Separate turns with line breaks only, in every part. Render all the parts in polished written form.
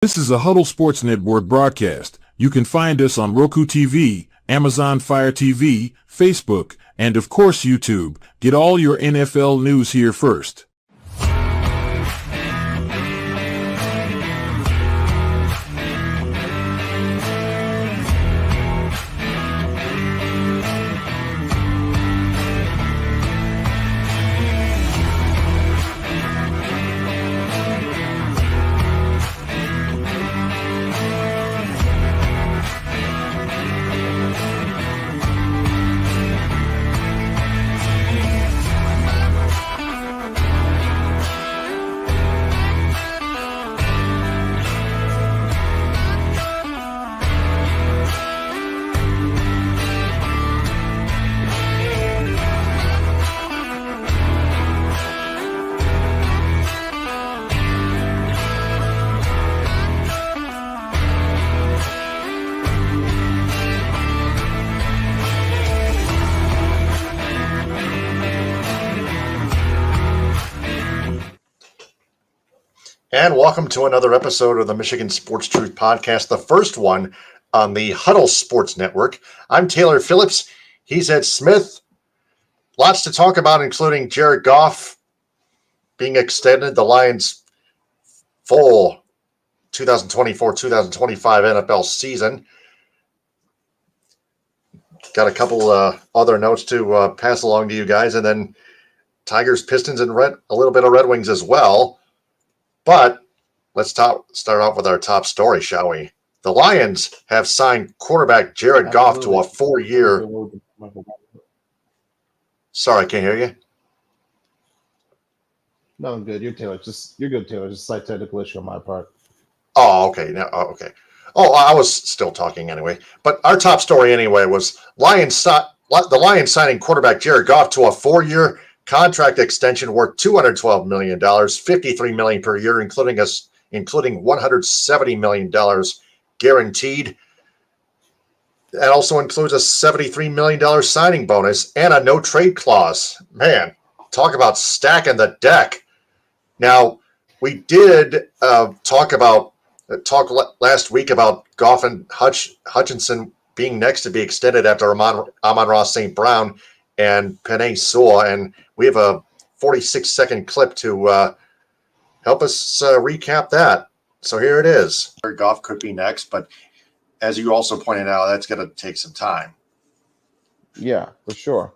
This is a Huddle Sports Network broadcast. You can find us on Roku TV, Amazon Fire TV, Facebook, and of course YouTube. Get all your NFL news here first.
And welcome to another episode of the Michigan Sports Truth Podcast, the first one on the Huddle Sports Network. I'm Taylor Phillips. He's Ed Smith. Lots to talk about, including Jared Goff being extended, the Lions' full 2024-2025 NFL season. Got a couple other notes to pass along to you guys, and then Tigers, Pistons, and a little bit of Red Wings as well. But let's start off with our top story, shall we? The Lions have signed quarterback Jared Goff to a 4-year. Sorry, I can't hear you.
No, I'm good. You're good, Taylor. Just a slight technical issue on my part.
Oh, okay. Okay. Oh, I was still talking anyway. But our top story anyway was the Lions signing quarterback Jared Goff to a 4-year contract extension worth $212 million, $53 million per year, including $170 million guaranteed. That also includes a $73 million signing bonus and a no-trade clause. Man, talk about stacking the deck. Now, we did talk last week about Goff and Hutchinson being next to be extended after Amon-Ra St. Brown and Penei Sewell, and we have a 46-second clip to help us recap that. So here it is. Goff could be next, but as you also pointed out, that's going to take some time.
Yeah, for sure.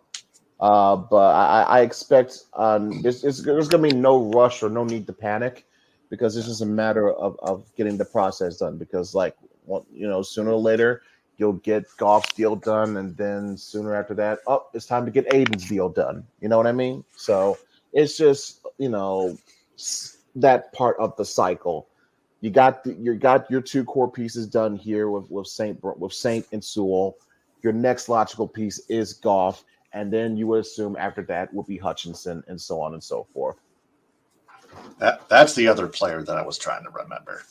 But I expect there's going to be no rush or no need to panic, because it's just a matter of getting the process done. Because, sooner or later, you'll get Goff's deal done, and then sooner after that, it's time to get Aiden's deal done. You know what I mean? So it's just, that part of the cycle. You got your two core pieces done here with Saint and Sewell. Your next logical piece is Goff, and then you would assume after that will be Hutchinson, and so on and so forth.
That's the other player that I was trying to remember.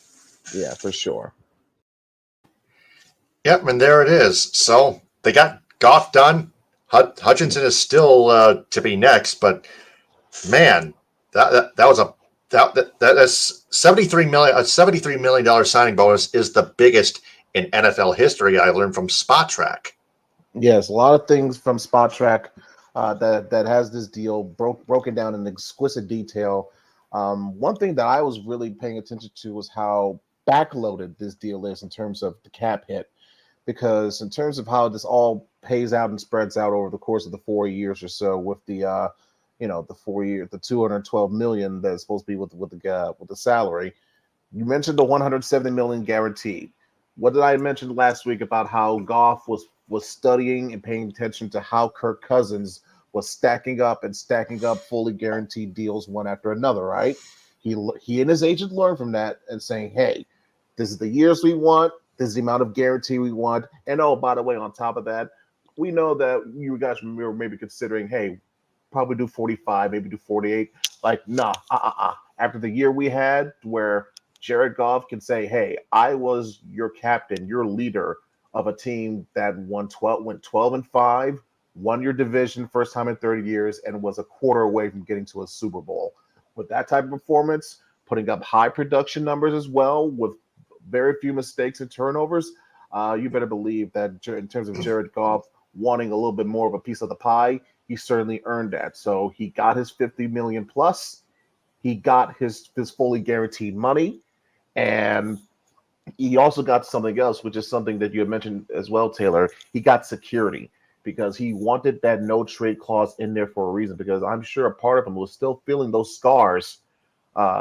Yeah, for sure.
Yep, and there it is. So they got Goff done. Hutchinson is still to be next, but man, that's $73 million. A $73 million signing bonus is the biggest in NFL history. I learned from Spot Track.
Yes, a lot of things from Spot Track that has this deal broken down in exquisite detail. One thing that I was really paying attention to was how backloaded this deal is in terms of the cap hit. Because in terms of how this all pays out and spreads out over the course of the 4 years or so, with the the 4 year, the $212 million that's supposed to be with the salary, you mentioned the $170 million guaranteed. What did I mention last week about how Goff was studying and paying attention to how Kirk Cousins was stacking up fully guaranteed deals one after another, right? He and his agent learned from that and saying, hey, this is the years we want. This is the amount of guarantee we want. And by the way, on top of that, we know that you guys were maybe considering, hey, probably do 45, maybe do 48. After the year we had where Jared Goff can say, hey, I was your captain, your leader of a team that went 12-5, won your division first time in 30 years, and was a quarter away from getting to a Super Bowl. With that type of performance, putting up high production numbers as well, with very few mistakes and turnovers. You better believe that in terms of Jared Goff wanting a little bit more of a piece of the pie, he certainly earned that. So he got his 50 million plus. He got his fully guaranteed money, and he also got something else, which is something that you had mentioned as well, Taylor. He got security because he wanted that no trade clause in there for a reason, because I'm sure a part of him was still feeling those scars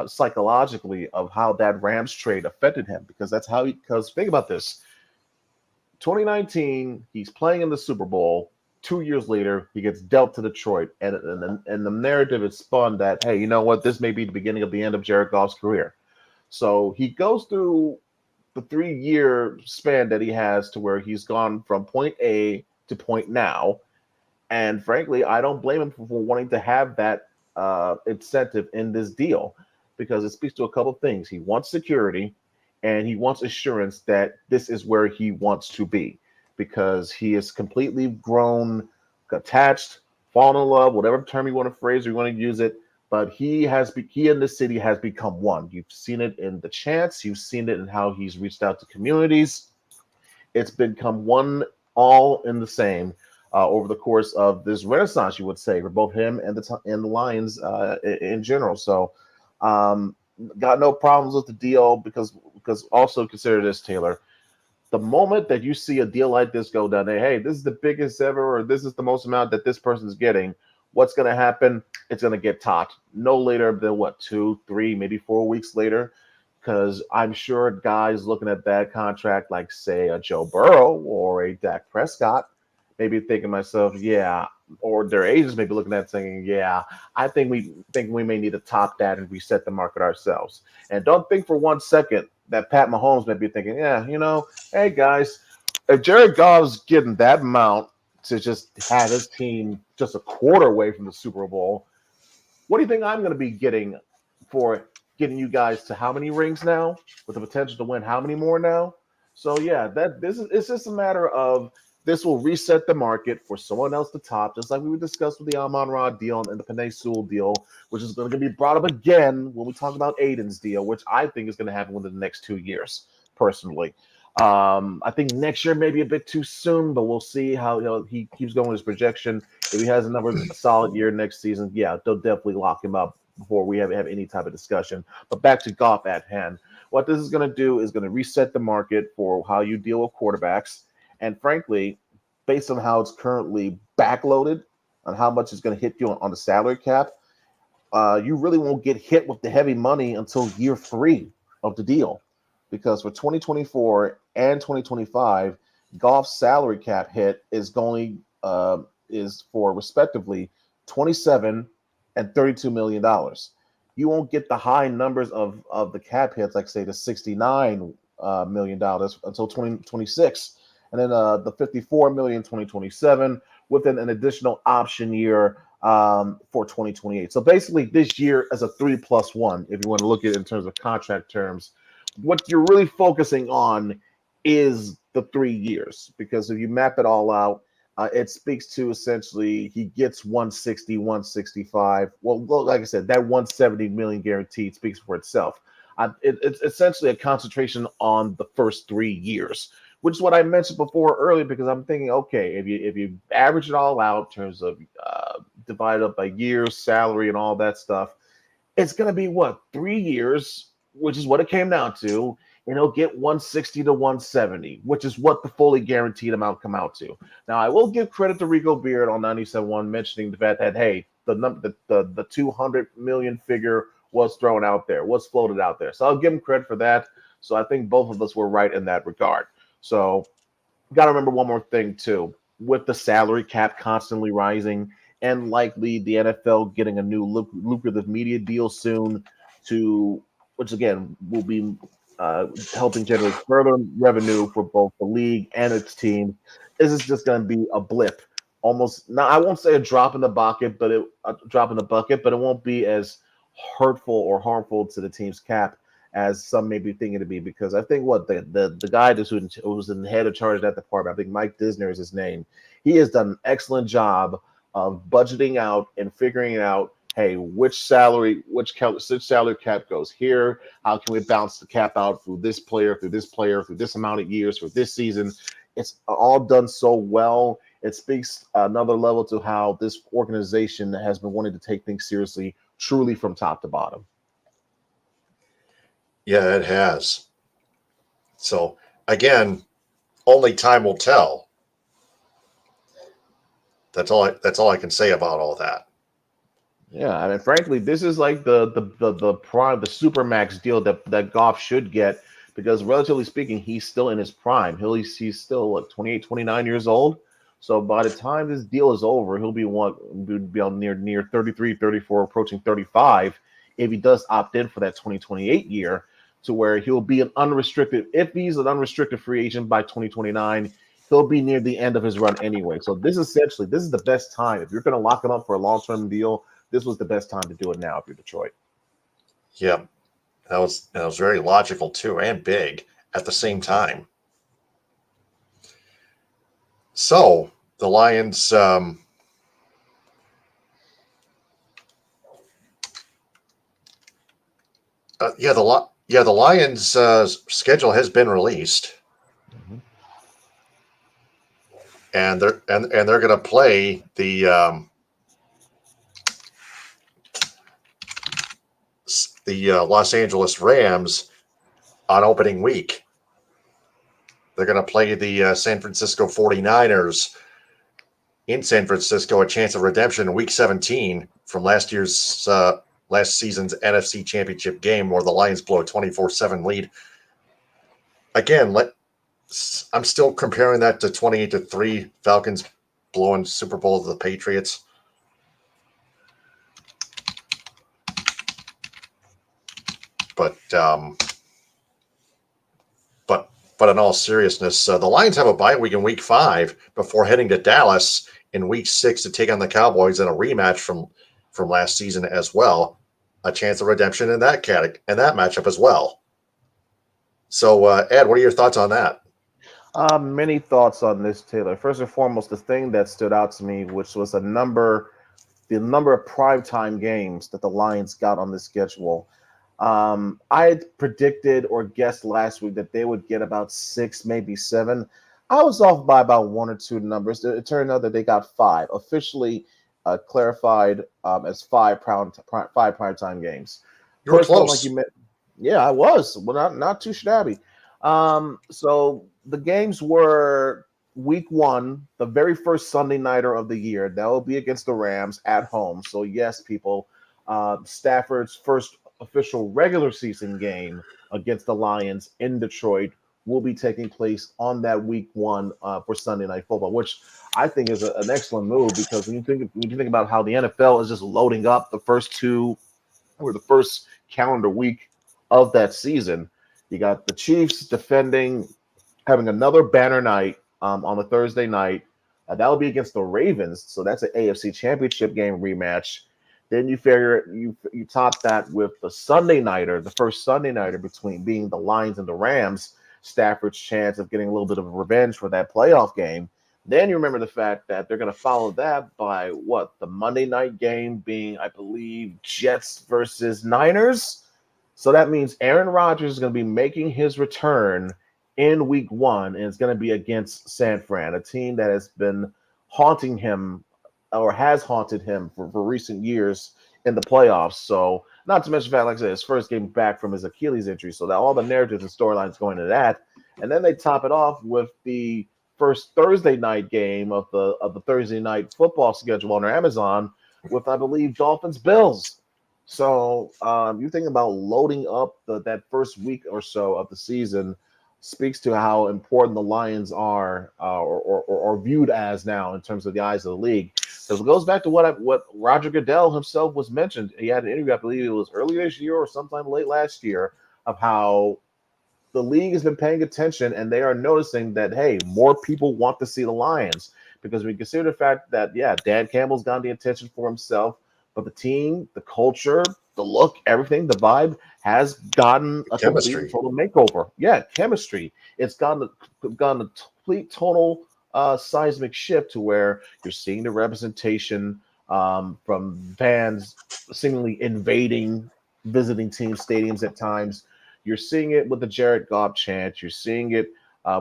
psychologically of how that Rams trade affected him, because because think about this. 2019, he's playing in the Super Bowl. 2 years later, he gets dealt to Detroit, and the narrative is spun that, hey, you know what? This may be the beginning of the end of Jared Goff's career. So he goes through the 3-year span that he has to where he's gone from point A to point now. And frankly, I don't blame him for wanting to have that incentive in this deal, because it speaks to a couple of things. He wants security, and he wants assurance that this is where he wants to be, because he is completely grown, attached, fallen in love, whatever term you want to phrase or you want to use it. But he and the city has become one. You've seen it in the chants. You've seen it in how he's reached out to communities. It's become one, all in the same over the course of this renaissance, you would say, for both him and the Lions in general. So got no problems with the deal, because also consider this, Taylor. The moment that you see a deal like this go down there, hey, this is the biggest ever, or this is the most amount that this person's getting, what's going to happen? It's going to get topped no later than 2, 3, maybe 4 weeks later, because I'm sure guys looking at that contract, like say a Joe Burrow or a Dak Prescott, maybe thinking to myself, yeah, or their agents may be looking at it saying, yeah, I think we may need to top that and reset the market ourselves. And don't think for 1 second that Pat Mahomes may be thinking, yeah, hey guys, if Jared Goff's getting that amount to just have his team just a quarter away from the Super Bowl, what do you think I'm going to be getting for getting you guys to how many rings now, with the potential to win how many more now? So yeah, it's just a matter of, this will reset the market for someone else to top, just like we discussed with the Amon-Ra deal and the Penei Sewell deal, which is going to be brought up again when we talk about Aiden's deal, which I think is going to happen within the next 2 years, personally. I think next year may be a bit too soon, but we'll see how he keeps going with his projection. If he has another solid year next season, yeah, they'll definitely lock him up before we have any type of discussion. But back to Goff at hand. What this is going to do is going to reset the market for how you deal with quarterbacks. And frankly, based on how it's currently backloaded, on how much it's going to hit you on the salary cap, you really won't get hit with the heavy money until year 3 of the deal. Because for 2024 and 2025, Goff's salary cap hit is for respectively $27 and $32 million. You won't get the high numbers of the cap hits, like say the $69 million until 2026. And then the $54 million 2027, with an additional option year for 2028. So basically, this year is a 3+1, if you want to look at it in terms of contract terms. What you're really focusing on is the 3 years, because if you map it all out, it speaks to essentially he gets 160, 165. Well, like I said, that 170 million guaranteed speaks for itself. It's essentially a concentration on the first 3 years, which is what I mentioned before earlier, because I'm thinking, okay, if you average it all out in terms of divided up by years, salary, and all that stuff, it's going to be 3 years, which is what it came down to, and he'll get 160 to 170, which is what the fully guaranteed amount come out to. Now, I will give credit to Rico Beard on 97.1 mentioning the fact that, hey, the 200 million figure was thrown out there, was floated out there. So I'll give him credit for that. So I think both of us were right in that regard. So got to remember one more thing, too. With the salary cap constantly rising and likely the NFL getting a new lucrative media deal soon, which again will be helping generate further revenue for both the league and its team, this is just going to be a blip. Almost, now I won't say a drop in the bucket, but it won't be as hurtful or harmful to the team's cap as some may be thinking to be, because I think the guy who was in the head of charge of that department, I think Mike Disner is his name. He has done an excellent job of budgeting out and figuring out hey, which salary cap goes here? How can we bounce the cap out through this player, through this amount of years, for this season? It's all done so well. It speaks another level to how this organization has been wanting to take things seriously, truly from top to bottom.
Yeah, it has. So again, only time will tell. That's all I can say about all that.
Yeah, I mean, frankly, this is like the prime, the supermax deal that Goff should get, because relatively speaking, he's still in his prime. He's still like 28, 29 years old. So by the time this deal is over, he'll be on near 33, 34, approaching 35 if he does opt in for that 2028 year, to where he'll be an unrestricted, if he's an unrestricted free agent by 2029, he'll be near the end of his run anyway. So this is the best time. If you're going to lock him up for a long-term deal, this was the best time to do it now if you're Detroit.
Yeah, that was very logical too, and big at the same time. So the Lions, the Lions' schedule has been released, and they're going to play the Los Angeles Rams on opening week. They're going to play the San Francisco 49ers in San Francisco, a chance of redemption in Week 17 from last season's NFC Championship game, where the Lions blow a 24-7 lead. Again, I'm still comparing that to 28-3 Falcons blowing Super Bowl to the Patriots. But in all seriousness, the Lions have a bye week in Week 5 before heading to Dallas in Week 6 to take on the Cowboys in a rematch from last season as well. A chance of redemption in that matchup as well. So, Ed, what are your thoughts on that?
Many thoughts on this, Taylor. First and foremost, the thing that stood out to me, which was the number of primetime games that the Lions got on this schedule. I had predicted or guessed last week that they would get about 6, maybe 7. I was off by about 1 or 2 numbers. It turned out that they got 5, officially clarified as 5 primetime games.
You were
First
close.
one, like you meant, yeah, I was. Well, not too shabby. So the games were Week 1, the very first Sunday nighter of the year. That will be against the Rams at home. So yes, people, Stafford's first official regular season game against the Lions in Detroit will be taking place on that Week 1 for Sunday Night Football, which I think is an excellent move, because when you think about how the NFL is just loading up the first calendar week of that season, you got the Chiefs having another banner night on the Thursday night. That will be against the Ravens, so that's an AFC Championship game rematch. Then you figure you top that with the Sunday nighter, the first Sunday nighter between being the Lions and the Rams, Stafford's chance of getting a little bit of revenge for that playoff game. Then you remember the fact that they're going to follow that by the Monday night game being, I believe, Jets versus Niners. So that means Aaron Rodgers is going to be making his return in Week 1, and it's going to be against San Fran, a team that has been haunting him, or has haunted him for recent years in the playoffs. So not to mention the fact, like I said, his first game back from his Achilles injury. So that all the narratives and storylines going into that. And then they top it off with the first Thursday night game of the Thursday night football schedule on Amazon with, I believe, Dolphins Bills. So you think about loading up that first week or so of the season speaks to how important the Lions are or viewed as now in terms of the eyes of the league. Because it goes back to what Roger Goodell himself was mentioned. He had an interview, I believe it was earlier this year or sometime late last year, of how the league has been paying attention and they are noticing that, hey, more people want to see the Lions, because we consider the fact that, yeah, Dan Campbell's gotten the attention for himself, but the team, the culture, the look, everything, the vibe has gotten a complete total makeover. Yeah, chemistry. It's gotten a complete total seismic shift to where you're seeing the representation from fans seemingly invading visiting team stadiums at times. You're seeing it with the Jared Goff chant. You're seeing it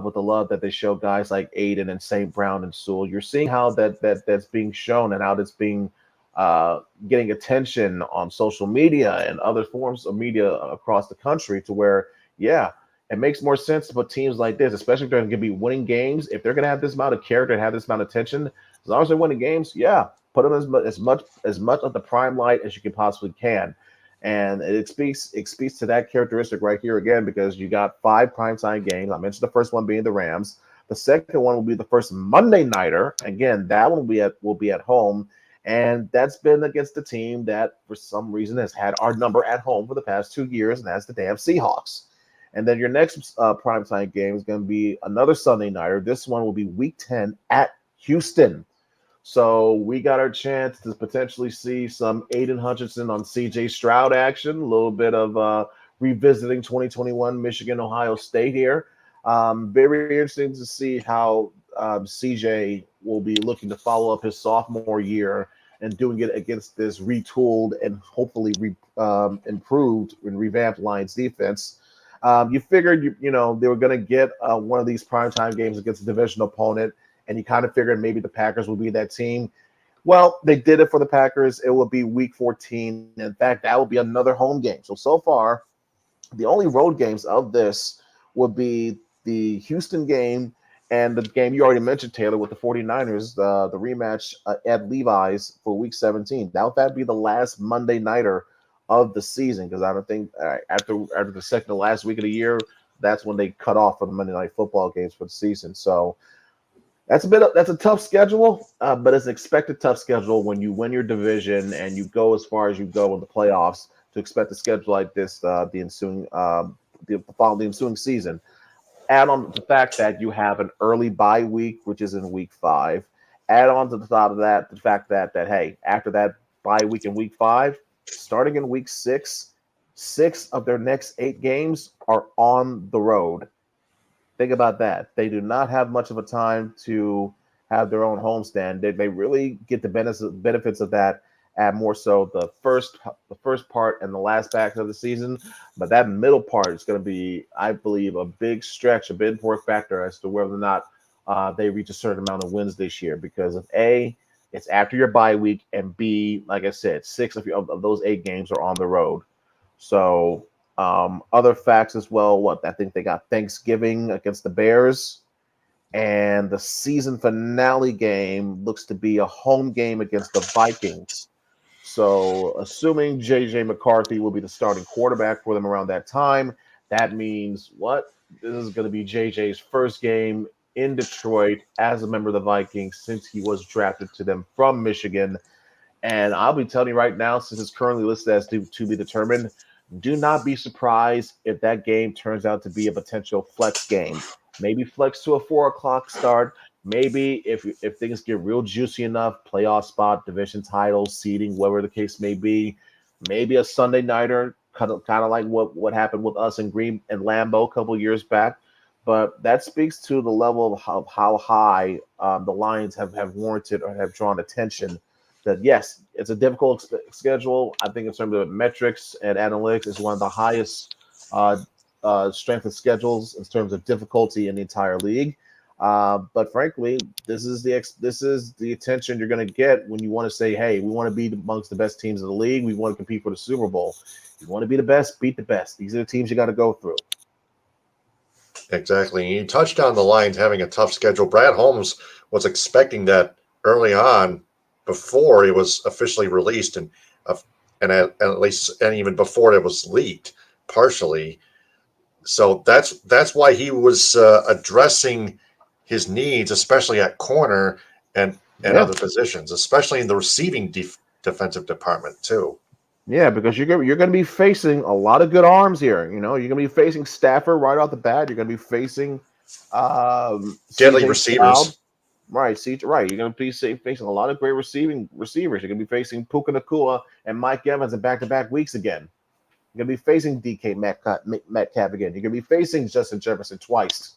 with the love that they show guys like Aiden and St. Brown and Sewell. You're seeing how that's being shown and how that's being getting attention on social media and other forms of media across the country to where, yeah, it makes more sense to put teams like this, especially if they're going to be winning games. If they're going to have this amount of character and have this amount of attention, as long as they're winning games, yeah, put them as much of the prime light as you can possibly can. And it speaks to that characteristic right here again, because you got 5 primetime games. I mentioned the first one being the Rams. The second one will be the first Monday nighter. Again, that one will be at home. And that's been against the team that, for some reason, has had our number at home for the past 2 years, and that's the damn Seahawks. And then your next primetime game is going to be another Sunday nighter. This one will be Week 10 at Houston. So we got our chance to potentially see some Aiden Hutchinson on C.J. Stroud action, a little bit of revisiting 2021 Michigan-Ohio State here. Very interesting to see how C.J. will be looking to follow up his sophomore year and doing it against this retooled and hopefully improved and revamped Lions defense. You figured, they were going to get one of these primetime games against a division opponent, and you kind of figured maybe the Packers would be that team. Well, they did it for the Packers. It will be Week 14. In fact, that will be another home game. So far, the only road games of this would be the Houston game and the game you already mentioned, Taylor, with the 49ers, the rematch at Levi's for Week 17. That would be the last Monday nighter of the season, because I don't think after the second to last week of the year, that's when they cut off for the Monday Night Football games for the season. So that's a tough schedule, but it's an expected tough schedule when you win your division and you go as far as you go in the playoffs. To expect a schedule like this, the ensuing season. Add on the fact that you have an early bye week, which is in Week 5. Add on to the top of that the fact that hey, after that bye week in Week 5, starting in Week 6, 6 of their next 8 games are on the road. Think about that. They do not have much of a time to have their own homestand. They really get the benefits of that at more so the first part and the last back of the season. But that middle part is going to be, I believe, a big stretch, a big important factor as to whether or not they reach a certain amount of wins this year. Because of A, it's after your bye week, and B, like I said, 6 of those 8 games are on the road. So other facts as well. I think they got Thanksgiving against the Bears, and the season finale game looks to be a home game against the Vikings. So assuming J.J. McCarthy will be the starting quarterback for them around that time, that means what? This is going to be J.J.'s first game in Detroit as a member of the Vikings since he was drafted to them from Michigan. And I'll be telling you right now, since it's currently listed as to be determined, do not be surprised if that game turns out to be a potential flex game. Maybe flex to a 4 o'clock start. Maybe if things get real juicy enough, playoff spot, division title, seeding, whatever the case may be, maybe a Sunday nighter, kind of like what happened with us in Green and Lambeau a couple years back. But that speaks to the level of how high the Lions have warranted or have drawn attention. That yes, it's a difficult schedule. I think in terms of metrics and analytics, it's one of the highest strength of schedules in terms of difficulty in the entire league. But frankly, this is the attention you're going to get when you want to say, hey, we want to be amongst the best teams in the league. We want to compete for the Super Bowl. You want to be the best, beat the best. These are the teams you got to go through.
Exactly. You touched on the Lions having a tough schedule. Brad Holmes was expecting that early on before it was officially released and at least even before it was leaked partially. So that's why he was addressing his needs, especially at corner and other positions, especially in the receiving defensive department too.
Yeah, because you're going to be facing a lot of good arms here. You're going to be facing Stafford right off the bat. You're going to be facing
deadly
CJ
receivers.
Stroud. Right, right. You're going to be facing a lot of great receivers. You're going to be facing Puka Nacua and Mike Evans in back-to-back weeks again. You're going to be facing DK Metcalf again. You're going to be facing Justin Jefferson twice.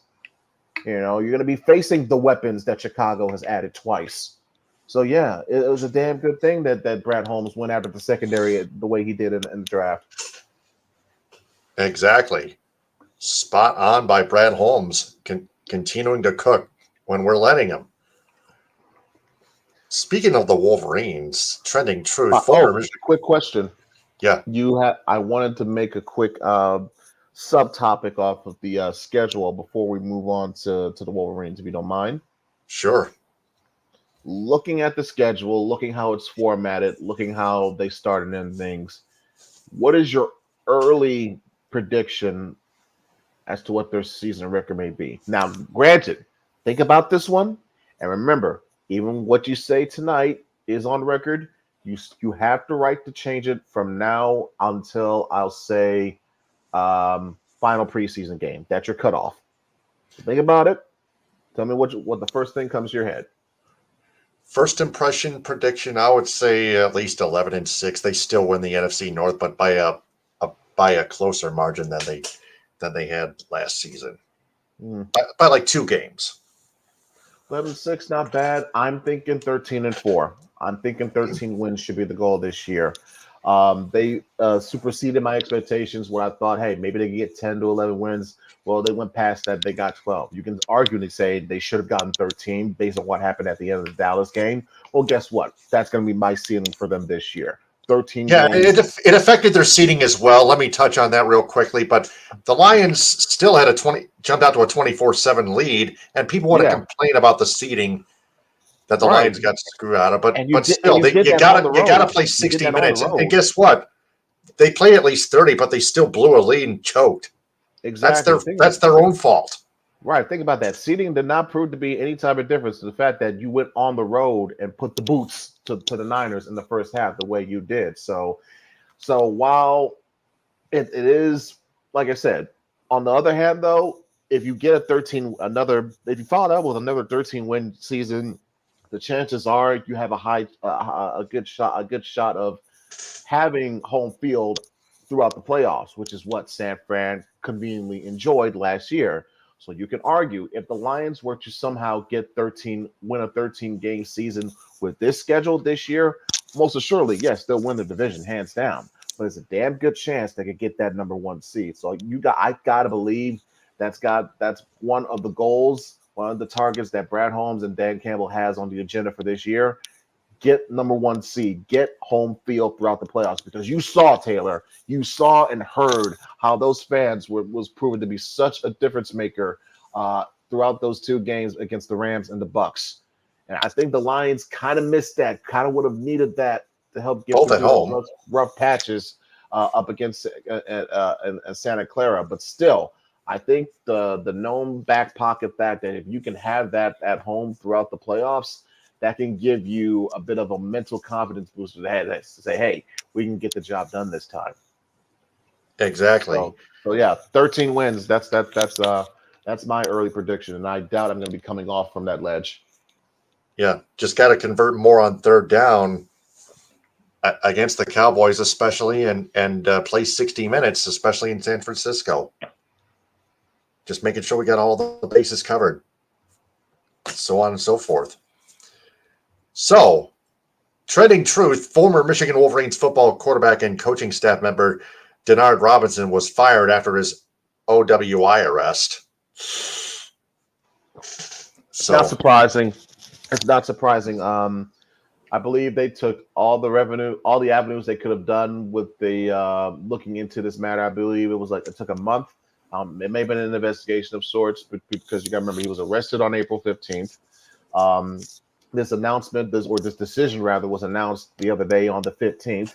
You're going to be facing the weapons that Chicago has added twice. So yeah, it was a damn good thing that Brad Holmes went after the secondary the way he did in the draft.
Exactly. Spot on by Brad Holmes, continuing to cook when we're letting him. Speaking of the Wolverines, trending truth, former Michigan.
Quick question.
Yeah,
I wanted to make a quick subtopic off of the schedule before we move on to the Wolverines, if you don't mind.
sure.
Looking at the schedule, looking how it's formatted, looking how they started in things, what is your early prediction as to what their season record may be? Now, granted, think about this one, and remember, even what you say tonight is on record. You have the right to change it from now until I'll say final preseason game. That's your cutoff. So think about it. Tell me what the first thing comes to your head.
First impression prediction, I would say at least 11-6. They still win the NFC North, but by a closer margin than they had last season. By like 2 games.
11-6, not bad. I'm thinking 13-4. I'm thinking 13 wins should be the goal this year. They superseded my expectations where I thought, hey, maybe they can get 10 to 11 wins. Well, they went past that. They got 12. You can arguably say they should have gotten 13 based on what happened at the end of the Dallas game. Well, guess what? That's going to be my ceiling for them this year. 13
Yeah,
games.
it affected their seeding as well. Let me touch on that real quickly. But the Lions still had jumped out to a 24-7 lead, and people want to complain about the seeding that the Lions got screwed out of. But still, you gotta play 60 minutes. And guess what? They played at least 30, but they still blew a lead and choked.
Exactly.
That's their own fault.
Right. Think about that. Seeding did not prove to be any type of difference to the fact that you went on the road and put the boots to the Niners in the first half the way you did. So while it is, like I said, on the other hand, though, if you get if you follow that with another 13 win season, the chances are you have a good shot of having home field throughout the playoffs, which is what San Fran conveniently enjoyed last year. So you can argue if the Lions were to somehow win a 13 game season with this schedule this year, most assuredly, yes, they'll win the division hands down. But it's a damn good chance they could get that number 1 seed. So I gotta believe that's one of the goals, one of the targets that Brad Holmes and Dan Campbell has on the agenda for this year. Get number 1 seed, get home field throughout the playoffs, because you saw, Taylor, you saw and heard how those fans was proven to be such a difference maker throughout those 2 games against the Rams and the Bucks. And I think the Lions kind of missed that, kind of would have needed that to help get
both
through
at home
those rough patches up against Santa Clara. But still, I think the known back pocket fact that if you can have that at home throughout the playoffs, that can give you a bit of a mental confidence booster to say, hey, we can get the job done this time.
Exactly.
So yeah, 13 wins. That's my early prediction, and I doubt I'm going to be coming off from that ledge.
Yeah, just got to convert more on third down against the Cowboys, especially, and play 60 minutes, especially in San Francisco. Just making sure we got all the bases covered, so on and so forth. So, trending truth, former Michigan Wolverines football quarterback and coaching staff member Denard Robinson was fired after his OWI arrest.
It's not surprising. It's not surprising. I believe they took all the avenues they could have done with the looking into this matter. I believe it took a month. It may have been an investigation of sorts, but because you got to remember he was arrested on April 15th. This decision was announced the other day on the 15th.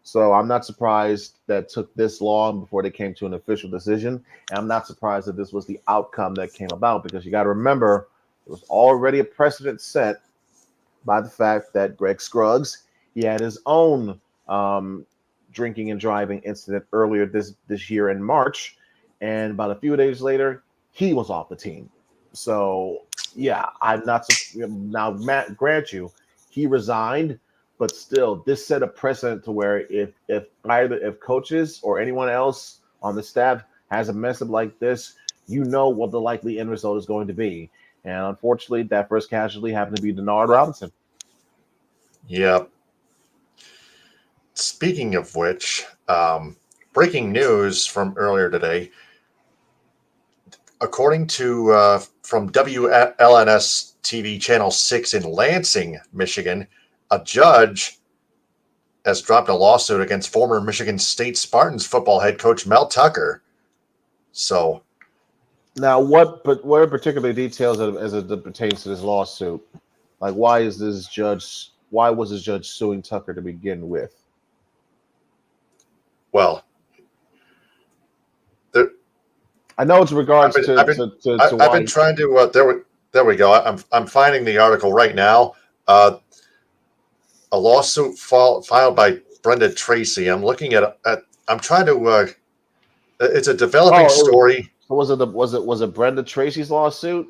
So I'm not surprised that it took this long before they came to an official decision. And I'm not surprised that this was the outcome that came about, because you got to remember there was already a precedent set by the fact that Greg Scruggs, he had his own drinking and driving incident earlier this year in March. And about a few days later, he was off the team. So yeah, I'm not now. Matt, grant you, he resigned, but still, this set a precedent to where if coaches or anyone else on the staff has a mess up like this, you know what the likely end result is going to be. And unfortunately, that first casualty happened to be Denard Robinson.
Yep. Speaking of which, breaking news from earlier today. According to from WLNS TV Channel 6 in Lansing, Michigan, a judge has dropped a lawsuit against former Michigan State Spartans football head coach Mel Tucker. So
now, what are particular details as it pertains to this lawsuit? Like, why was this judge suing Tucker to begin with?
Well,
I know it's regards to
I've
why
been trying to. There we go. I'm finding the article right now. A lawsuit filed by Brenda Tracy. I'm looking at. I'm trying to. It's a developing story.
So was it Brenda Tracy's lawsuit?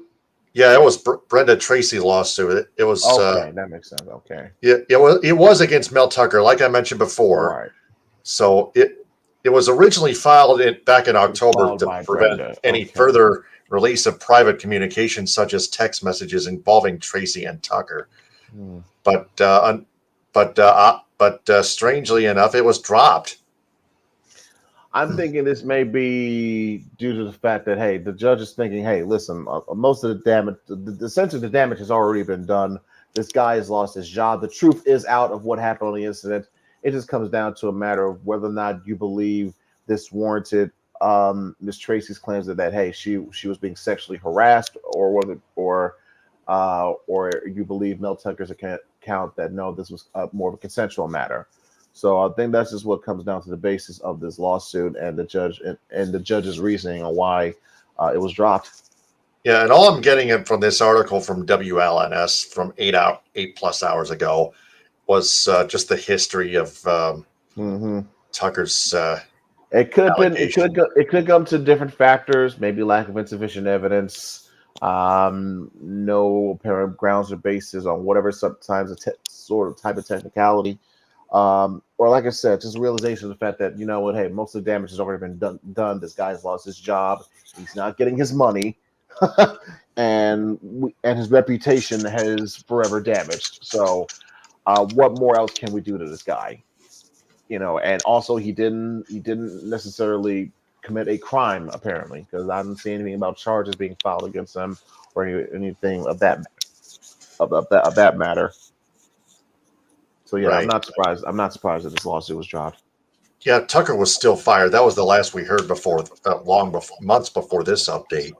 Yeah, it was Brenda Tracy's lawsuit. It was.
Okay, that makes sense. Okay.
Yeah, it was against Mel Tucker, like I mentioned before.
Right.
So it was originally filed back in October to prevent any further release of private communications, such as text messages involving Tracy and Tucker. But strangely enough, it was dropped.
I'm thinking this may be due to the fact that, hey, the judge is thinking, hey, listen, most of the damage, essentially the damage has already been done. This guy has lost his job. The truth is out of what happened on the incident. It just comes down to a matter of whether or not you believe this warranted Miss Tracy's claims that hey, she was being sexually harassed, or you believe Mel Tucker's account that no, this was more of a consensual matter. So I think that's just what comes down to the basis of this lawsuit and the judge's reasoning on why it was dropped.
Yeah, and all I'm getting from this article from WLNS from 8+ hours ago was just the history of Tucker's.
It could have been. It could come to different factors. Maybe lack of insufficient evidence, no apparent grounds or basis on whatever sometimes sort of type of technicality, or like I said, just realization of the fact that, you know what, hey, most of the damage has already been done. This guy's lost his job. He's not getting his money. and his reputation has forever damaged. So what more else can we do to this guy? You know, and also he didn't necessarily commit a crime, apparently, because I didn't see anything about charges being filed against him or anything of that matter. So yeah, right. I'm not surprised that this lawsuit was dropped.
Yeah, Tucker was still fired. That was the last we heard before, months before this update.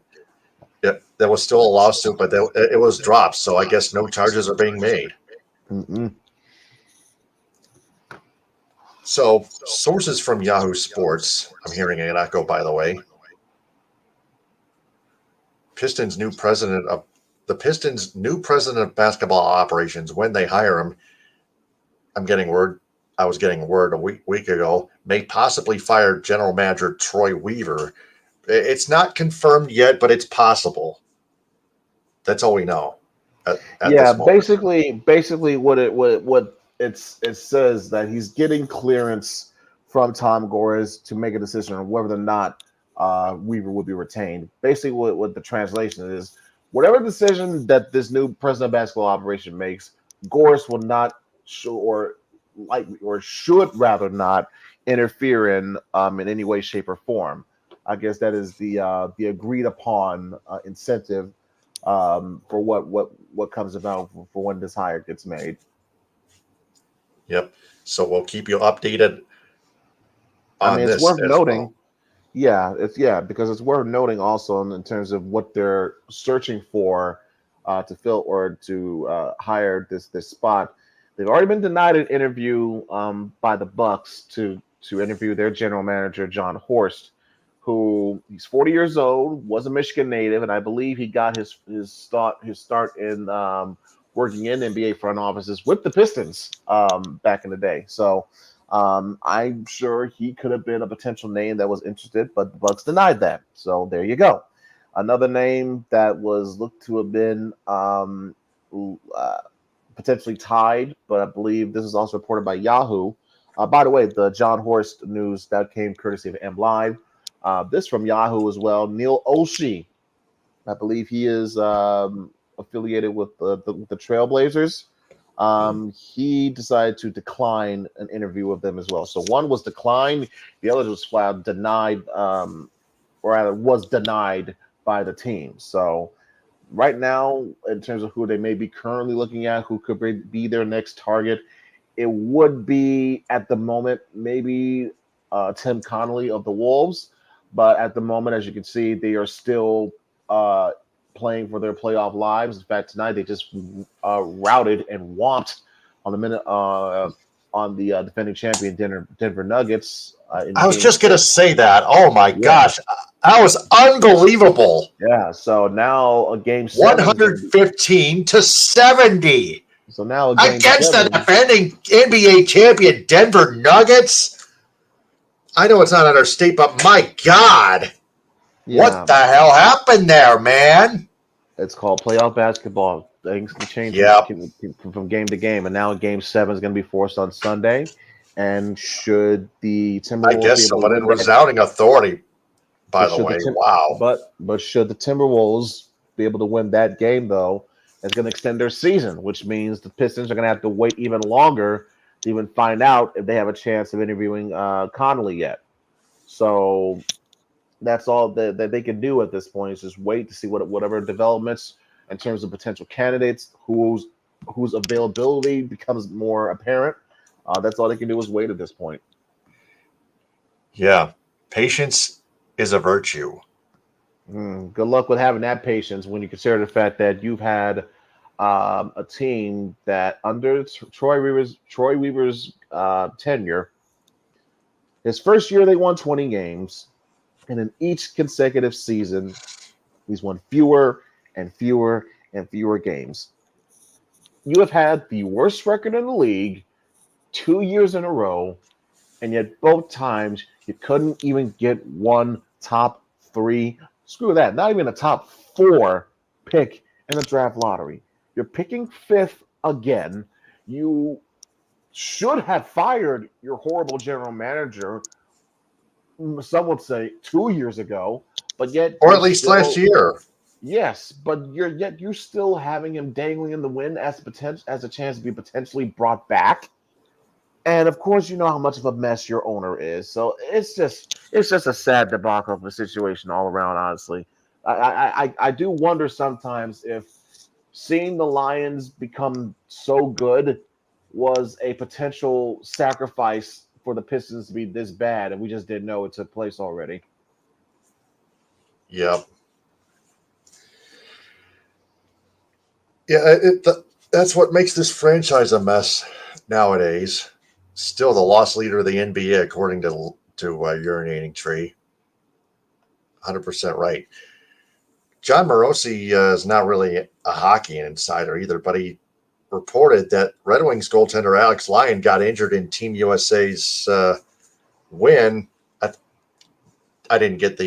Yeah, there was still a lawsuit, but it was dropped. So I guess no charges are being made.
Mm-mm.
So sources from Yahoo Sports, I'm hearing an echo, by the way. Pistons' new president of basketball operations, when they hire him, I was getting word a week ago, may possibly fire general manager Troy Weaver. It's not confirmed yet, but it's possible. That's all we know.
Yeah, basically what it says that he's getting clearance from Tom Gores to make a decision on whether or not Weaver would be retained. Basically, what the translation is, whatever decision that this new president of basketball operation makes, Gores will not should rather not interfere in any way, shape, or form. I guess that is the agreed upon incentive for what comes about for when this hire gets made.
Yep. So we'll keep you updated on this.
It's worth noting. Well. Yeah, because it's worth noting also in terms of what they're searching for to fill or to hire this spot. They've already been denied an interview by the Bucks to interview their general manager, John Horst, who he's 40 years old, was a Michigan native, and I believe he got his start in working in NBA front offices with the Pistons back in the day. So I'm sure he could have been a potential name that was interested, but the Bucks denied that. So there you go. Another name that was looked to have been potentially tied, but I believe this is also reported by Yahoo. By the way, the John Horst news that came courtesy of M Live. This from Yahoo as well. Neil Oshie, I believe he is affiliated with the Trailblazers. He decided to decline an interview with them as well. So one was declined, the other was flat denied, or rather was denied by the team. So right now, in terms of who they may be currently looking at, who could be their next target, it would be at the moment maybe Tim Connolly of the Wolves. But at the moment, as you can see, they are still playing for their playoff lives. In fact, tonight they just routed and whomped on the defending champion Denver Nuggets.
I was just going to say that. Oh my gosh, that was unbelievable.
Yeah. So now a game
115-70.
So now
against the defending NBA champion Denver Nuggets. I know it's not in our state, but my God, what the hell happened there, man?
It's called playoff basketball. Things can change from game to game, and now Game 7 is going to be forced on Sunday. And should the Timberwolves,
I guess someone in resounding authority, by the way, wow.
But should the Timberwolves be able to win that game, though, it's going to extend their season, which means the Pistons are going to have to wait even longer to even find out if they have a chance of interviewing Connolly yet. So that's all that they can do at this point is just wait to see whatever developments in terms of potential candidates whose availability becomes more apparent. That's all they can do is wait at this point.
Yeah, patience is a virtue.
Good luck with having that patience when you consider the fact that you've had a team that under Troy Weaver's tenure, his first year they won 20 games, and in each consecutive season, he's won fewer and fewer and fewer games. You have had the worst record in the league 2 years in a row, and yet both times you couldn't even get one top 3. Screw that. Not even a top 4 pick in the draft lottery. You're picking 5th again. You should have fired your horrible general manager, some would say 2 years ago, but yet,
or at least last year.
Yes, but you're still having him dangling in the wind as a chance to be potentially brought back. And of course, you know how much of a mess your owner is. So it's just a sad debacle of a situation all around. Honestly, I do wonder sometimes if seeing the Lions become so good was a potential sacrifice for the Pistons to be this bad, and we just didn't know it took place already.
Yep. Yeah, that's what makes this franchise a mess nowadays. Still the loss leader of the NBA, according to Urinating Tree. 100% right. John Morosi is not really a hockey insider either, but he reported that Red Wings goaltender Alex Lyon got injured in Team USA's win. I didn't get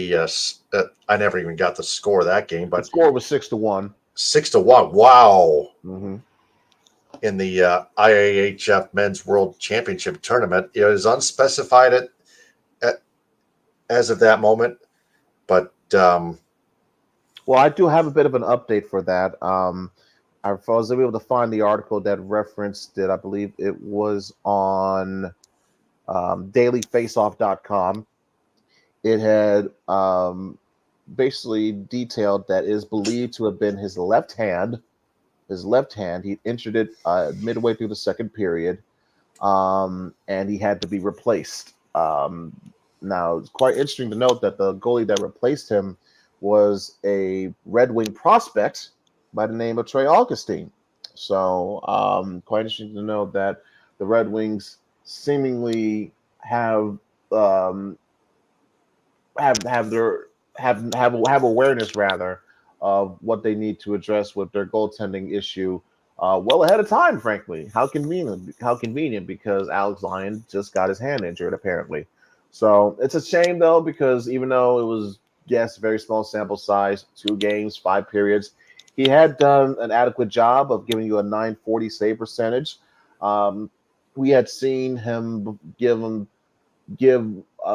I never even got the score of that game, but
the score was 6-1.
6-1. Wow.
Mm-hmm.
In the IIHF Men's World Championship Tournament. It is unspecified as of that moment, but well,
I do have a bit of an update for that. I was able to find the article that referenced it. I believe it was on dailyfaceoff.com. It had basically detailed that it is believed to have been his left hand. He injured it midway through the second period, and he had to be replaced. Now, it's quite interesting to note that the goalie that replaced him was a Red Wing prospect by the name of Trey Augustine. So, quite interesting to note that the Red Wings seemingly have awareness rather of what they need to address with their goaltending issue well ahead of time, frankly. How convenient, because Alex Lyon just got his hand injured, apparently. So it's a shame, though, because even though it was, yes, very small sample size, 2 games, 5 periods, he had done an adequate job of giving you a .940 save percentage. We had seen him give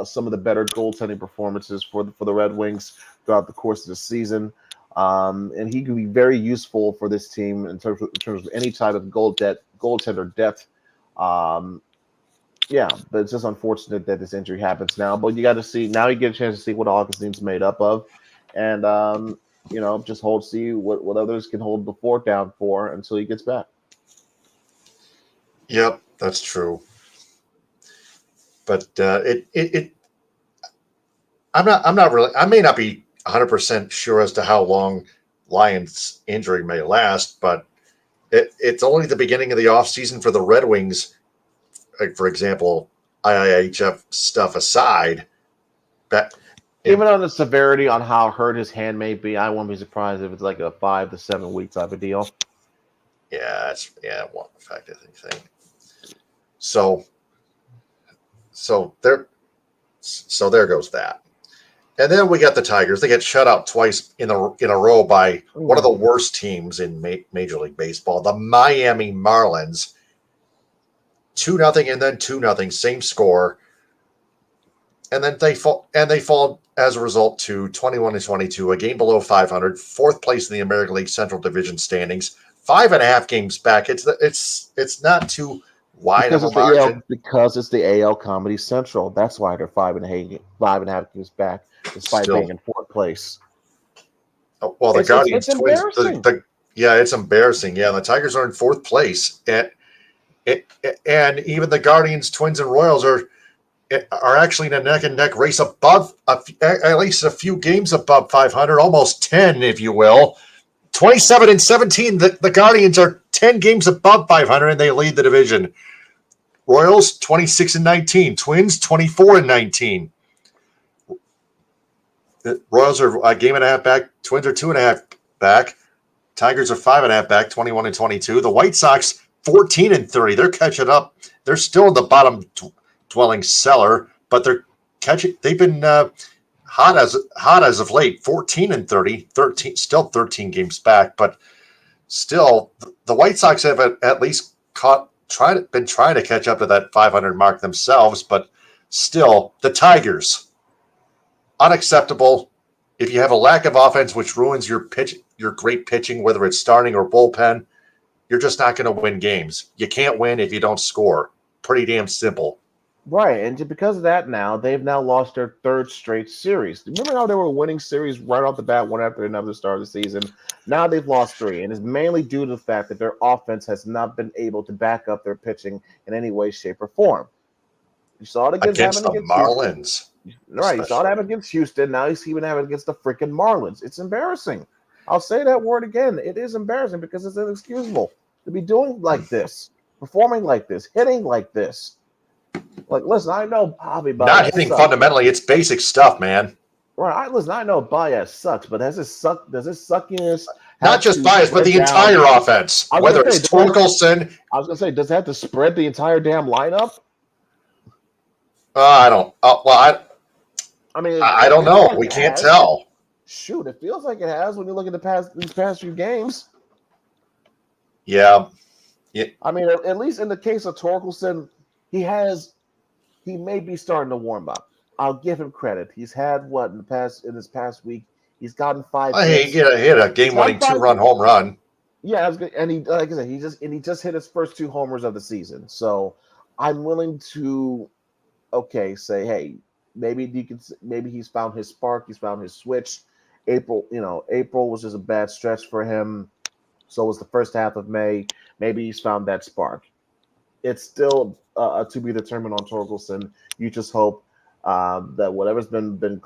some of the better goaltending performances for the Red Wings throughout the course of the season. And he could be very useful for this team in terms of any type of goal goaltender depth. Yeah, but it's just unfortunate that this injury happens now. But you got to see now. You get a chance to see what Augustine's made up of, and just see what others can hold the fort down for until he gets back.
Yep, that's true. But I'm not really. I may not be 100% sure as to how long Lyon's injury may last, but it's only the beginning of the offseason for the Red Wings. Like, for example, IIHF stuff aside,
even on the severity on how hurt his hand may be, I won't be surprised if it's like a 5 to 7 week type of deal.
Yeah, one fact I think. So there goes that. And then we got the Tigers. They get shut out twice in a row by one of the worst teams in Major League Baseball, the Miami Marlins. 2-0 and then 2-0, same score. And then they fall as a result to 21-22, a game below 500, fourth place in the American League Central Division standings, 5.5 games back. It's not too wide of a margin
because it's the AL Comedy Central. That's why they're 5.5 games back, despite being in fourth place.
Well, the Guardians,
it's
Twins,
embarrassing.
it's embarrassing. Yeah, the Tigers are in fourth place, and even the Guardians, Twins, and Royals are actually in a neck and neck race above at least a few games above 500, almost 10, if you will. 27-17. The Guardians are 10 games above 500, and they lead the division. Royals 26-19. Twins 24-19. The Royals are a game and a half back. Twins are 2.5 back. Tigers are 5.5 back. 21-22. The White Sox 14-30. They're catching up. They're still in the bottom dwelling cellar, but they're catching. They've been hot as of late. 14-30. Still 13 games back, but still the White Sox have at least been trying to catch up to that 500 mark themselves, but still the Tigers, unacceptable. If you have a lack of offense, which ruins your great pitching, whether it's starting or bullpen, you're just not going to win games. You can't win if you don't score. Pretty damn simple.
Right, and because of that they've now lost their third straight series. Remember how they were winning series right off the bat, one after another, start of the season? Now they've lost 3, and it's mainly due to the fact that their offense has not been able to back up their pitching in any way, shape, or form. You saw it against
the Marlins.
Right, you saw it happen against Houston. Now you see it happen against the freaking Marlins. It's embarrassing. I'll say that word again. It is embarrassing because it's inexcusable to be doing like this, performing like this, hitting like this. Like, listen, I know Bobby
not hitting sucks. Fundamentally, it's basic stuff, man.
Right, listen, I know Baez sucks, but does his suckiness
not just Baez, but the entire offense? Whether it's Torkelson,
I was gonna say, does it have to spread the entire damn lineup?
I don't. I mean, I don't know. We can't tell.
Shoot, it feels like it has when you look at these past few games.
Yeah.
I mean, at least in the case of Torkelson, he may be starting to warm up. I'll give him credit. He's had in this past week, he's gotten 5 hits.
He hit a game-winning 2-run home run.
Yeah, that's good. And like I said, he just hit his first 2 homers of the season. So I'm willing to say, hey, maybe he's found his spark, he's found his switch. April was just a bad stretch for him. So was the first half of May. Maybe he's found that spark. It's still to be determined on Torkelson. You just hope that whatever's been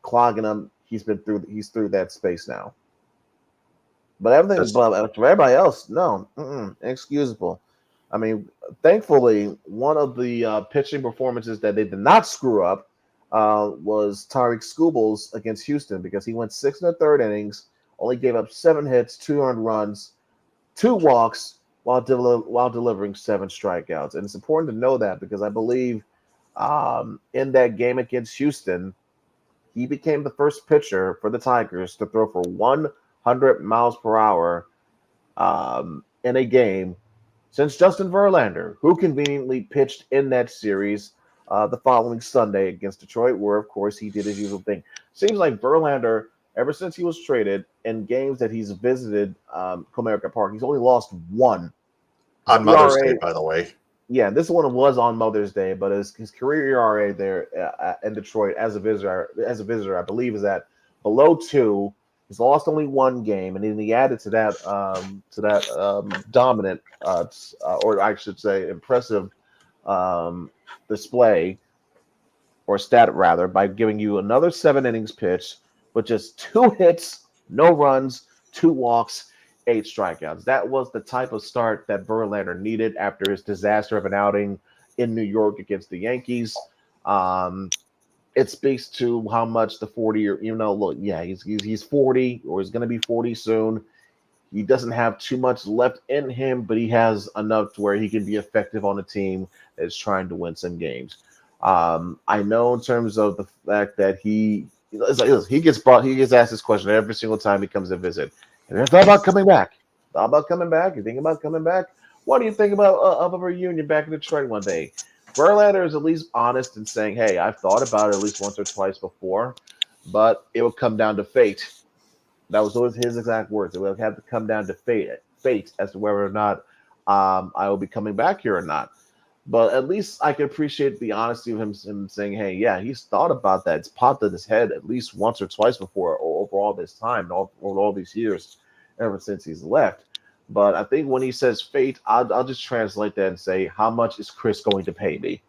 clogging him, he's through that space now. But for everybody else, no, inexcusable. I mean, thankfully, one of the pitching performances that they did not screw up was Tariq Skubal's against Houston, because he went 6 1/3 innings, only gave up 7 hits, 2 earned runs, 2 walks, while delivering 7 strikeouts. And it's important to know that, because I believe in that game against Houston, he became the first pitcher for the Tigers to throw for 100 miles per hour in a game since Justin Verlander, who conveniently pitched in that series the following Sunday against Detroit, where, of course, he did his usual thing. Seems like Verlander, ever since he was traded, in games that he's visited Comerica Park, he's only lost 1.
On Mother's Day, by the way.
Yeah, this one was on Mother's Day, but his career ERA there in Detroit as a visitor, I believe, is at below 2. He's lost only 1 game, and then he added to that dominant, or I should say, impressive display or stat rather by giving you another 7 innings pitch with just 2 hits, no runs, 2 walks, 8 strikeouts. That was the type of start that Verlander needed after his disaster of an outing in New York against the Yankees. It speaks to how much the 40-year, look, yeah, he's 40 or he's going to be 40 soon. He doesn't have too much left in him, but he has enough to where he can be effective on a team that's trying to win some games. I know in terms of the fact that he gets asked this question every single time he comes to visit. And I thought about coming back. Thought about coming back. You think about coming back? What do you think about of a reunion back in Detroit one day? Verlander is at least honest in saying, "Hey, I've thought about it at least once or twice before, but it will come down to fate." That was always his exact words. It will have to come down to fate as to whether or not I will be coming back here or not. But at least I can appreciate the honesty of him saying, "Hey, yeah, he's thought about that. It's popped in his head at least once or twice before, or over all this time, over all these years, ever since he's left." But I think when he says fate, I'll just translate that and say, "How much is Chris going to pay me?"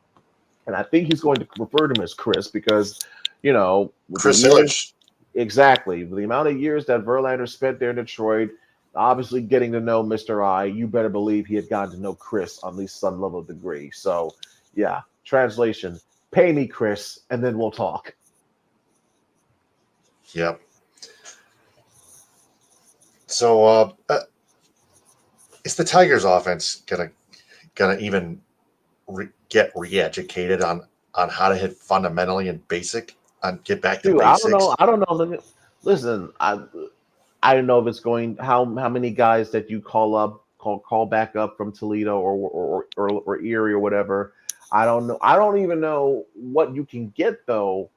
And I think he's going to refer to him as Chris because,
Chris Illich.
Exactly. The amount of years that Verlander spent there in Detroit, obviously getting to know Mr. I, you better believe he had gotten to know Chris on at least some level of degree. So, yeah, translation, pay me, Chris, and then we'll talk.
Yep. So, is the Tigers' offense gonna even get re-educated on how to hit fundamentally and basic and get back to basics?
I don't know. Listen, I don't know if it's going how many guys that you call back up from Toledo or Erie or whatever. I don't know. I don't even know what you can get though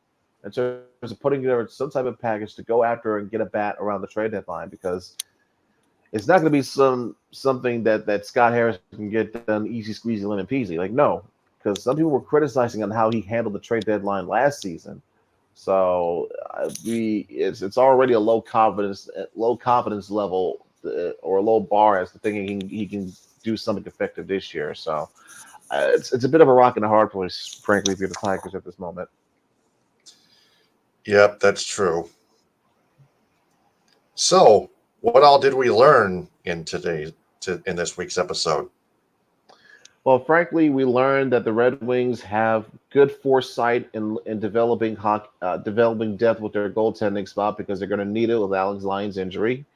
in terms of putting together some type of package to go after and get a bat around the trade deadline because it's not going to be something that Scott Harris can get done easy squeezy lemon peasy. Like no, because some people were criticizing on how he handled the trade deadline last season. So it's already a low confidence level or a low bar as to thinking he can do something effective this year. So it's a bit of a rock and a hard place, frankly, if you're the Tigers at this moment.
Yep, that's true. So, what all did we learn in this week's episode?
Well, frankly, we learned that the Red Wings have good foresight in developing depth with their goaltending spot because they're going to need it with Alex Lyon's injury.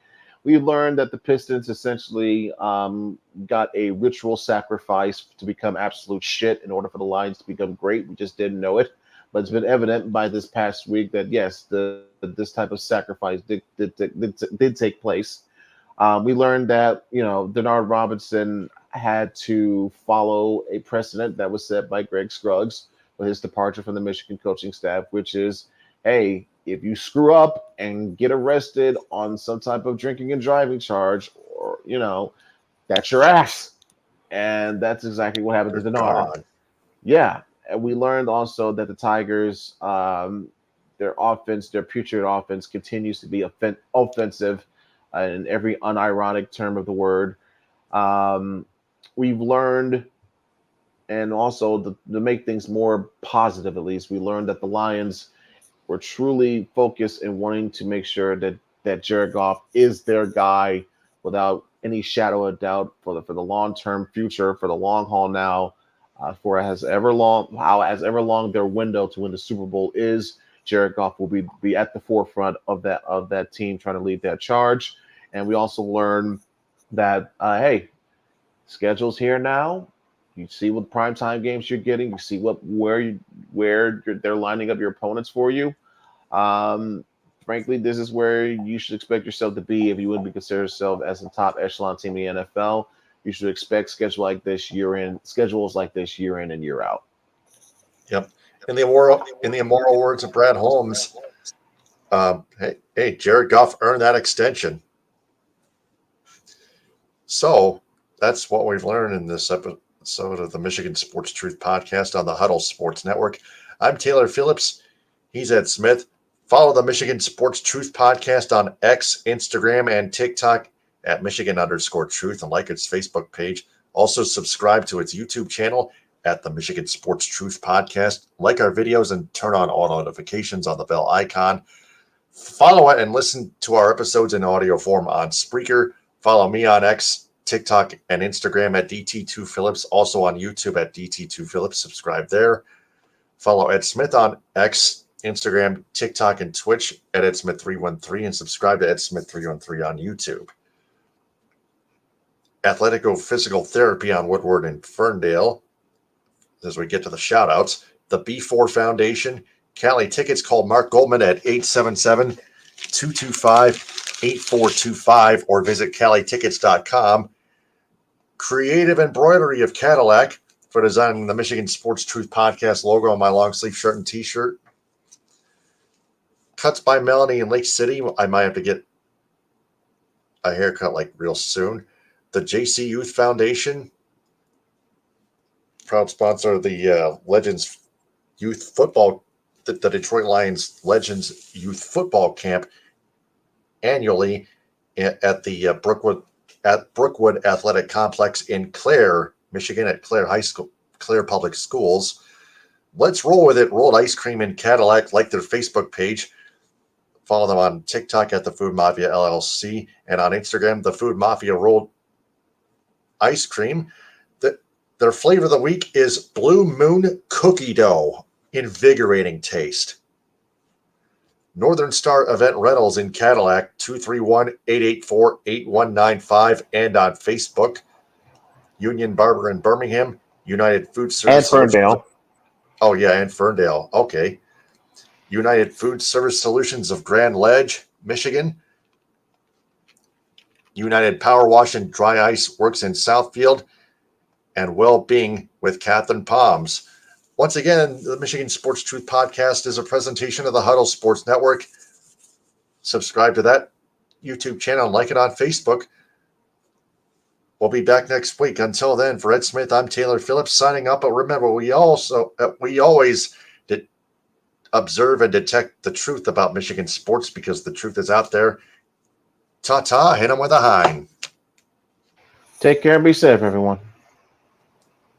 We learned that the Pistons essentially got a ritual sacrifice to become absolute shit in order for the Lions to become great. We just didn't know it, but it's been evident by this past week that yes, this type of sacrifice did take place. We learned that Denard Robinson had to follow a precedent that was set by Greg Scruggs with his departure from the Michigan coaching staff, which is, hey, if you screw up and get arrested on some type of drinking and driving charge, or that's your ass. And that's exactly what happened to Denard. Yeah, and we learned also that the Tigers, their offense, their putrid offense, continues to be offensive in every unironic term of the word. We've learned, and also to make things more positive, at least, we learned that the Lions were truly focused in wanting to make sure that Jared Goff is their guy without any shadow of doubt for the long-term future, for the long haul now, for as ever long their window to win the Super Bowl is. Jared Goff will be at the forefront of that team trying to lead that charge. And we also learned that, hey, schedule's here now. You see what primetime games you're getting. You see where they're lining up your opponents for you. Frankly, this is where you should expect yourself to be if you wouldn't be considered yourself as a top echelon team in the NFL. You should expect schedules like this year in and year out.
Yep. In the immoral words of Brad Holmes, hey, Jared Goff earned that extension. So that's what we've learned in this episode of the Michigan Sports Truth Podcast on the Huddle Sports Network. I'm Taylor Phillips. He's Ed Smith. Follow the Michigan Sports Truth Podcast on X, Instagram, and TikTok at Michigan_Truth and like its Facebook page. Also subscribe to its YouTube channel at the Michigan Sports Truth Podcast. Like our videos and turn on all notifications on the bell icon. Follow it and listen to our episodes in audio form on Spreaker. Follow me on X, TikTok, and Instagram at DT2Phillips. Also on YouTube at DT2Phillips. Subscribe there. Follow Ed Smith on X, Instagram, TikTok, and Twitch at EdSmith313 and subscribe to EdSmith313 on YouTube. Athletico Physical Therapy on Woodward and Ferndale. As we get to the shout-outs, the B4 Foundation, Cali Tickets, call Mark Goldman at 877-225-8425 or visit CaliTickets.com. Creative Embroidery of Cadillac for designing the Michigan Sports Truth Podcast logo on my long-sleeve shirt and t-shirt. Cuts by Melanie in Lake City. I might have to get a haircut like real soon. The JC Youth Foundation, proud sponsor of the Legends Youth Football, the Detroit Lions Legends Youth Football Camp annually at the Brookwood Athletic Complex in Clare, Michigan, at Clare High School, Clare Public Schools. Let's roll with it. Rolled Ice Cream in Cadillac. Like their Facebook page. Follow them on TikTok at the Food Mafia LLC and on Instagram, the Food Mafia Rolled Ice Cream. Their flavor of the week is Blue Moon Cookie Dough. Invigorating taste. Northern Star Event Rentals in Cadillac, 231-884-8195 and on Facebook. Union Barber in Birmingham, United Food Service.
And Ferndale.
Oh, yeah, and Ferndale. Okay. United Food Service Solutions of Grand Ledge, Michigan. United Power Wash and Dry Ice Works in Southfield. And Well-Being with Catherine Palms. Once again, the Michigan Sports Truth Podcast is a presentation of the Huddle Sports Network. Subscribe to that YouTube channel and like it on Facebook. We'll be back next week. Until then, for Ed Smith, I'm Taylor Phillips signing up. But remember, we always observe and detect the truth about Michigan sports because the truth is out there. Ta-ta, hit them with a hind.
Take care and be safe, everyone.